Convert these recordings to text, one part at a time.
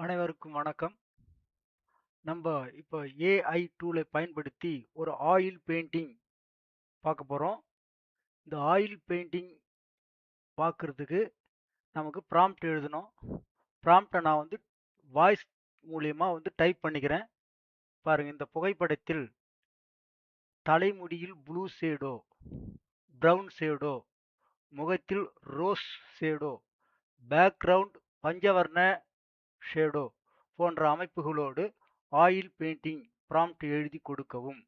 அனைவருக்கும் வணக்கம். நம்ம இப்போ ஏஐ டூலை பயன்படுத்தி ஒரு ஆயில் பெயிண்டிங் பார்க்க போறோம். இந்த ஆயில் பெயிண்டிங் பார்க்கறதுக்கு நமக்கு ப்ராம்ப்ட் எழுதணும். ப்ராம்ப்டை நான் வாய்ஸ் மூலியமா டைப் பண்ணிக்கிறேன். பாருங்க, இந்த புகைப்படத்தில் தலைமுடியில் ப்ளூ ஷேடோ, பிரவுன் ஷேடோ, முகத்தில் ரோஸ் ஷேடோ, பேக்ரவுண்ட் பஞ்சவர்ண ஷேடோ போன்ற அமைப்புகளோடு ஆயில் பெயிண்டிங் ப்ராம்ப்ட் எழுதி கொடுக்கவும்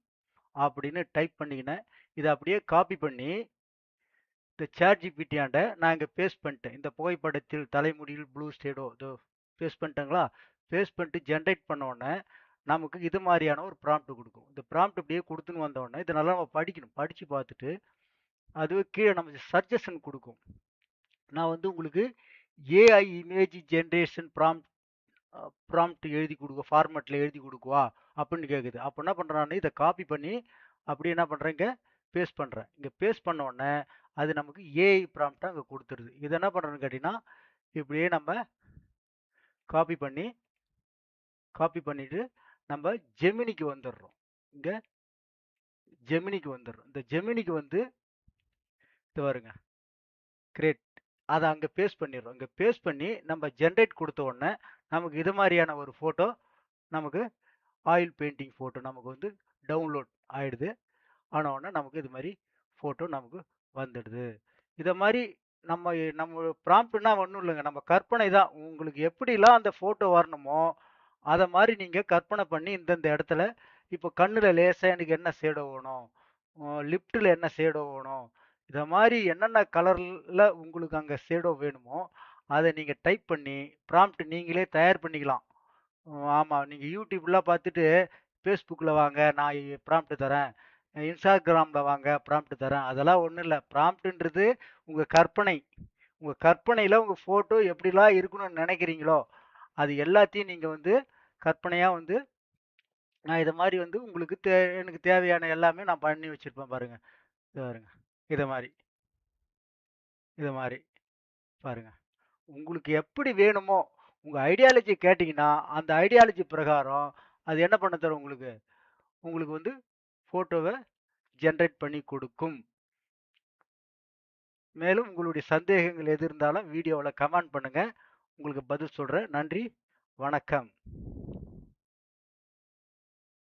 அப்படின்னு டைப் பண்ணிக்கினேன். இதை அப்படியே காப்பி பண்ணி இந்த சேட் ஜிபிடியாண்ட நான் இங்கே பேஸ்ட் பண்ணிட்டேன். இந்த புகைப்படத்தில் தலைமுடியில் ப்ளூ ஷேடோ இதோ பேஸ்ட் பண்ணிட்டேங்களா? பேஸ்ட் பண்ணிட்டு ஜென்ரேட் பண்ண உடனே நமக்கு இது மாதிரியான ஒரு ப்ராம்ப்ட் கொடுக்கும். இந்த ப்ராம்ப்ட் இப்படியே கொடுத்துன்னு வந்த உடனே இதை நல்லா நம்ம படிக்கணும். படித்து பார்த்துட்டு அதுவே கீழே நமக்கு சஜஷன் கொடுக்கும். நான் உங்களுக்கு ஏஐ இமேஜ் ஜென்ரேஷன் ப்ராம்ப்ட் எழுதி கொடுக்க, ஃபார்மேட்டில் எழுதி கொடுக்குவா அப்படின்னு கேட்குது. அப்போ என்ன பண்ணுறான்னு இதை காப்பி பண்ணி அப்படியே என்ன பண்ணுறேன், இங்கே பேஸ்ட் பண்ணுறேன். இங்கே பேஸ்ட் பண்ண உடனே அது நமக்கு ஏஐ ப்ராம்ப்டாக அங்கே கொடுத்துருது. இதை என்ன பண்ணுறேன்னு கேட்டிங்கன்னா, இப்படியே நம்ம காப்பி பண்ணிவிட்டு நம்ம ஜெமினிக்கு வந்துடுறோம். இங்கே ஜெமினிக்கு வந்துடுறோம். இந்த ஜெமினிக்கு இது வருங்க கிரேட், அதை அங்கே பேஸ்ட் பண்ணிடுறோம். இங்கே பேஸ்ட் பண்ணி நம்ம ஜென்ரேட் கொடுத்த உடனே நமக்கு இது மாதிரியான ஒரு ஃபோட்டோ, நமக்கு ஆயில் பெயிண்டிங் ஃபோட்டோ நமக்கு டவுன்லோட் ஆயிடுது. ஆன உடனே நமக்கு இது மாதிரி ஃபோட்டோ நமக்கு வந்துடுது. இதை மாதிரி நம்ம நம்ம ப்ராம்ப்ட்னா ஒன்றும் இல்லைங்க, நம்ம கற்பனை தான். உங்களுக்கு எப்படிலாம் அந்த ஃபோட்டோ வரணுமோ அதை மாதிரி நீங்கள் கற்பனை பண்ணி இந்தந்த இடத்துல இப்போ கண்ணில் லேசாக எனக்கு என்ன ஷேடோ வேணும், லிப்டில் என்ன ஷேடோ வேணும், இதை மாதிரி என்னென்ன கலரில் உங்களுக்கு அங்கே ஷேடோ வேணுமோ அதை நீங்கள் டைப் பண்ணி ப்ராம்ப்ட் நீங்களே தயார் பண்ணிக்கலாம். ஆமாம், நீங்கள் யூடியூப்லாம் பார்த்துட்டு ஃபேஸ்புக்கில் வாங்க நான் ப்ராம்ப்ட் தரேன், இன்ஸ்டாகிராமில் வாங்க ப்ராம்ப்ட் தரேன், அதெல்லாம் ஒன்றும் இல்லை. ப்ராம்ப்ட்ன்றது உங்கள் கற்பனை. உங்கள் கற்பனையில் உங்கள் ஃபோட்டோ எப்படிலாம் இருக்கணும்னு நினைக்கிறீங்களோ அது எல்லாத்தையும் நீங்கள் கற்பனையாக நான் இதை மாதிரி உங்களுக்கு எனக்கு தேவையான எல்லாமே நான் பண்ணி வச்சுருப்பேன். பாருங்கள், இது பாருங்க, இதை மாதிரி இதை மாதிரி பாருங்கள். உங்களுக்கு எப்படி வேணுமோ உங்கள் ஐடியாலஜி கேட்டிங்கன்னா அந்த ஐடியாலஜி பிரகாரம் அது என்ன பண்ண தரும், உங்களுக்கு உங்களுக்கு ஃபோட்டோவை ஜென்ரேட் பண்ணி கொடுக்கும். மேலும் உங்களுடைய சந்தேகங்கள் எது இருந்தாலும் வீடியோவில் கமெண்ட் பண்ணுங்கள், உங்களுக்கு பதில் சொல்கிறேன். நன்றி, வணக்கம்.